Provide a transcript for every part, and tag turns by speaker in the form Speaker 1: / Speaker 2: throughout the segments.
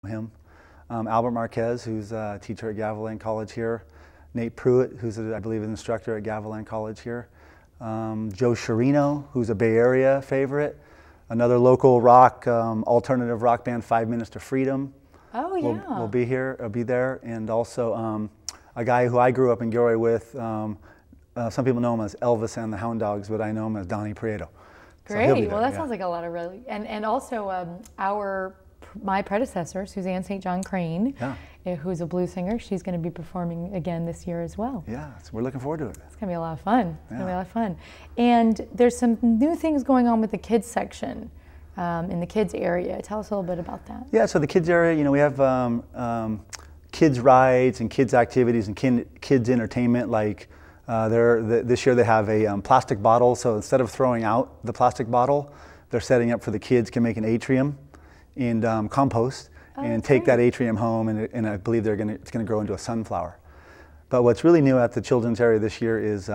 Speaker 1: him. Albert Marquez, who's a teacher at Gavilan College here. Nate Pruitt, who's, I believe, an instructor at Gavilan College here. Joe Chirino, who's a Bay Area favorite. Another local rock, alternative rock band, 5 Minutes to Freedom.
Speaker 2: Oh, yeah.
Speaker 1: Will be here, be there. And also a guy who I grew up in Gilroy with. Some people know him as Elvis and the Hound Dogs, but I know him as Donnie Prieto.
Speaker 2: Great. So well, that sounds like a lot of really, and also my predecessor, Suzanne St. John Crane, who's a blues singer. She's going to be performing again this year as well.
Speaker 1: Yeah, so we're looking forward to it.
Speaker 2: It's going to be a lot of fun. It's going to be a lot of fun. And there's some new things going on with the kids section in the kids area. Tell us a little bit about that.
Speaker 1: Yeah, so the kids area, you know, we have kids rides and kids activities and kids entertainment. Like this year they have a plastic bottle. So instead of throwing out the plastic bottle, they're setting up for the kids can make an atrium and compost and take that atrium home, and I believe it's going to grow into a sunflower. But what's really new at the children's area this year is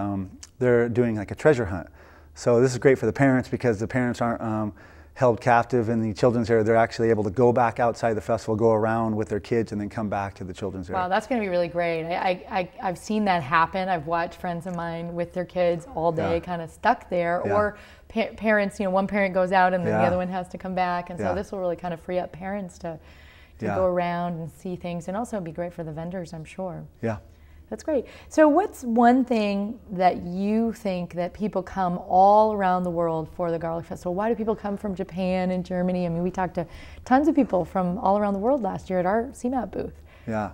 Speaker 1: they're doing like a treasure hunt. So this is great for the parents because the parents aren't held captive in the children's area. They're actually able to go back outside the festival, go around with their kids, and then come back to the children's area.
Speaker 2: Wow, that's going to be really great. I've seen that happen. I've watched friends of mine with their kids all day kind of stuck there, or parents, you know, one parent goes out and then the other one has to come back, and so this will really kind of free up parents to go around and see things, and also be great for the vendors, I'm sure.
Speaker 1: Yeah.
Speaker 2: That's great. So what's one thing that you think that people come all around the world for the Garlic Festival? Why do people come from Japan and Germany? I mean, we talked to tons of people from all around the world last year at our CMAP booth.
Speaker 1: Yeah.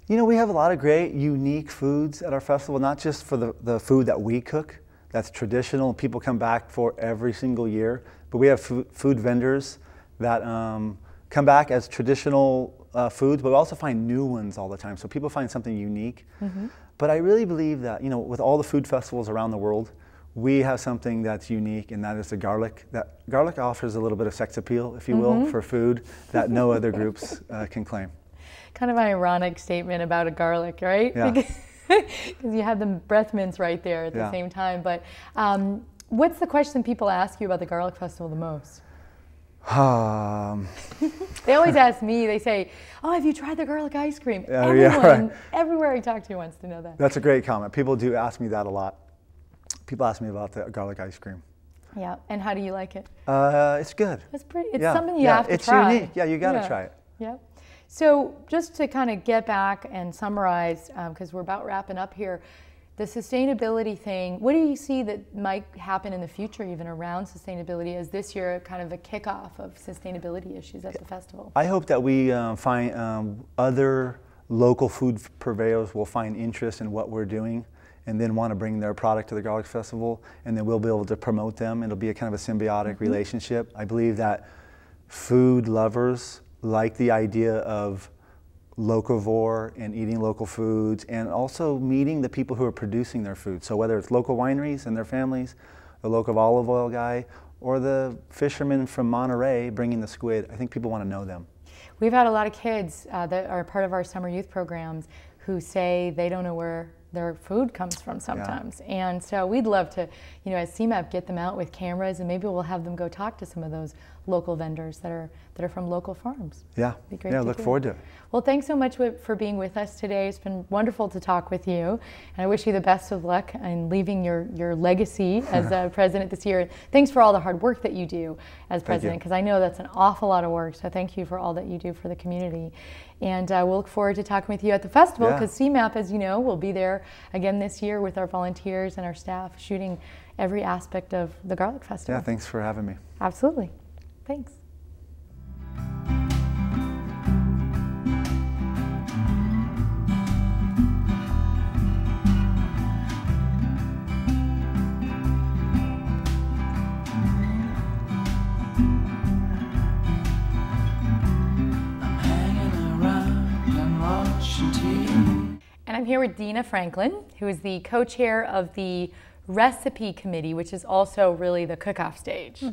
Speaker 1: You know, we have a lot of great, unique foods at our festival, not just for the food that we cook, that's traditional, people come back for every single year, but we have food vendors that come back as traditional foods, but we also find new ones all the time. So people find something unique. But I really believe that, you know, with all the food festivals around the world, we have something that's unique, and that is the garlic. That garlic offers a little bit of sex appeal, if you will, for food that no other groups can claim.
Speaker 2: Kind of an ironic statement about a garlic, right?
Speaker 1: Yeah.
Speaker 2: Because you have the breath mints right there at the same time. But what's the question people ask you about the Garlic Festival the most? They always ask me, they say, oh, have you tried the garlic ice cream? Everywhere I talk to wants to know that.
Speaker 1: That's a great comment. People do ask me that a lot. People ask me about the garlic ice cream.
Speaker 2: Yeah, and how do you like it?
Speaker 1: It's good.
Speaker 2: It's pretty. It's something you have to try.
Speaker 1: It's unique. Yeah, you got to try it.
Speaker 2: Yeah. So just to kind of get back and summarize, because we're about wrapping up here, the sustainability thing, what do you see that might happen in the future even around sustainability as this year kind of a kickoff of sustainability issues at the festival?
Speaker 1: I hope that we find other local food purveyors will find interest in what we're doing and then want to bring their product to the Garlic Festival, and then we'll be able to promote them. It'll be a kind of a symbiotic relationship. I believe that food lovers like the idea of locavore and eating local foods, and also meeting the people who are producing their food. So whether it's local wineries and their families, the local olive oil guy, or the fishermen from Monterey bringing the squid, I think people want to know them.
Speaker 2: We've had a lot of kids that are part of our summer youth programs who say they don't know where their food comes from sometimes. And so we'd love to, you know, as CMAP, get them out with cameras, and maybe we'll have them go talk to some of those local vendors that are from local farms.
Speaker 1: Yeah,
Speaker 2: be great
Speaker 1: look forward to it.
Speaker 2: Well, thanks so much for being with us today. It's been wonderful to talk with you, and I wish you the best of luck in leaving your legacy as president this year. Thanks for all the hard work that you do as president, because I know that's an awful lot of work, so thank you for all that you do for the community. And we'll look forward to talking with you at the festival, because CMAP, as you know, will be there again this year with our volunteers and our staff shooting every aspect of the Garlic Festival.
Speaker 1: Yeah, thanks for having me.
Speaker 2: Absolutely. Thanks. And I'm here with Dina Franklin, who is the co-chair of the Recipe Committee, which is also really the cook-off stage.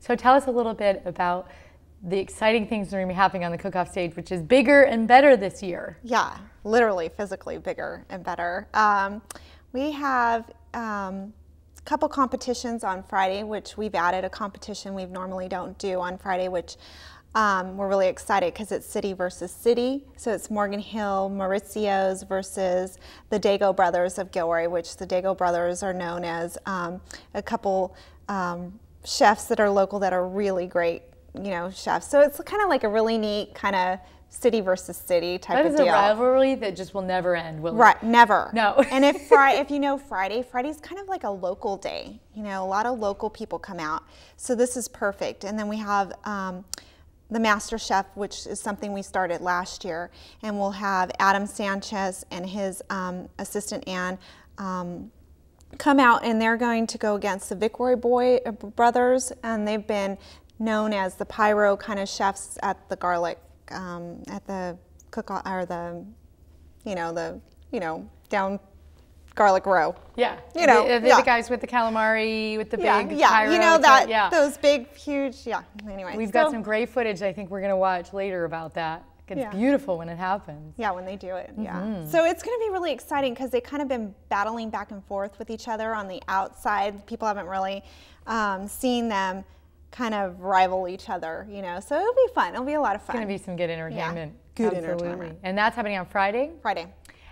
Speaker 2: So tell us a little bit about the exciting things that are going to be happening on the cook-off stage, which is bigger and better this year.
Speaker 3: Yeah, literally, physically bigger and better. We have a couple competitions on Friday, which we've added a competition we normally don't do on Friday, which We're really excited because it's city versus city. So it's Morgan Hill, Maurizio's versus the Dago brothers of Gilroy, which the Dago brothers are known as a couple chefs that are local that are really great, chefs. So it's kind of like a really neat kind of city versus city type of deal.
Speaker 2: That is a rivalry that just will never end, will it?
Speaker 3: Right, never.
Speaker 2: No.
Speaker 3: And if you know Friday's kind of like a local day. A lot of local people come out. So this is perfect. And then we have the Master Chef, which is something we started last year, and we'll have Adam Sanchez and his assistant Ann come out, and they're going to go against the Vicroy brothers, and they've been known as the pyro kind of chefs at the Garlic, at the cook or the down Garlic Row.
Speaker 2: Yeah, the guys with the calamari, with the big pyro.
Speaker 3: Those big, huge, anyway.
Speaker 2: We've got some great footage I think we're going to watch later about that. It's beautiful when it happens.
Speaker 3: Yeah, when they do it, So it's going to be really exciting because they've kind of been battling back and forth with each other on the outside. People haven't really seen them kind of rival each other, So it'll be fun. It'll be a lot of fun.
Speaker 2: It's going to be some good entertainment.
Speaker 3: Yeah, good entertainment.
Speaker 2: And that's happening on Friday?
Speaker 3: Friday.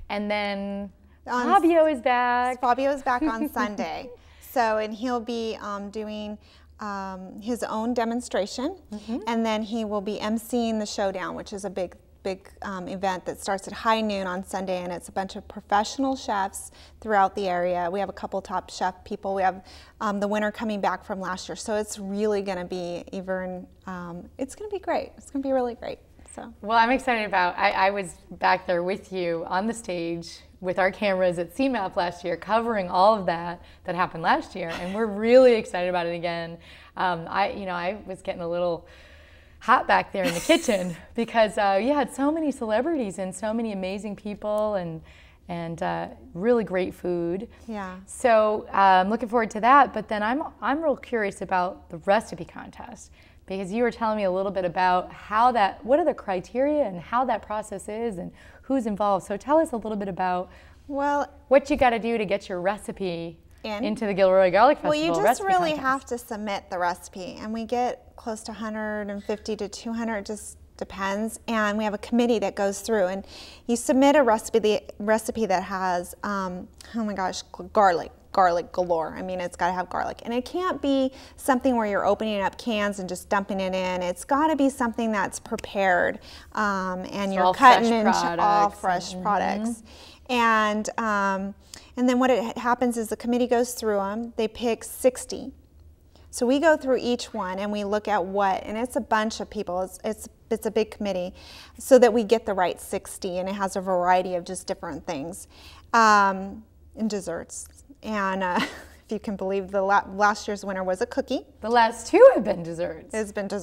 Speaker 2: And then Fabio is back.
Speaker 3: Fabio is back on Sunday. And he'll be doing his own demonstration, and then he will be emceeing the showdown, which is a big event that starts at high noon on Sunday, and it's a bunch of professional chefs throughout the area. We have a couple top chef people. We have the winner coming back from last year, so it's really going to be it's going to be great. It's going to be really great. So.
Speaker 2: Well, I'm excited about. I was back there with you on the stage with our cameras at CMAP last year, covering all of that happened last year, and we're really excited about it again. I was getting a little hot back there in the kitchen because you had so many celebrities and so many amazing people and really great food.
Speaker 3: Yeah.
Speaker 2: So I'm looking forward to that. But then I'm real curious about the recipe contest, because you were telling me a little bit about what are the criteria and how that process is and who's involved. So tell us a little bit about what you got to do to get your recipe into the Gilroy Garlic Festival.
Speaker 3: Well, you just really
Speaker 2: contest.
Speaker 3: have to submit the recipe, and we get close to 150 to 200, just depends. And we have a committee that goes through, and you submit a recipe that has, oh my gosh, garlic galore. I mean, it's got to have garlic. And it can't be something where you're opening up cans and just dumping it in. It's got to be something that's prepared, and you're cutting into all fresh products. And then what happens is the committee goes through them. They pick 60. So we go through each one and we look at and it's a bunch of people. It's a big committee, so that we get the right 60, and it has a variety of just different things, and desserts. And if you can believe, last year's winner was a cookie.
Speaker 2: The last two have been desserts.
Speaker 3: It's been desserts.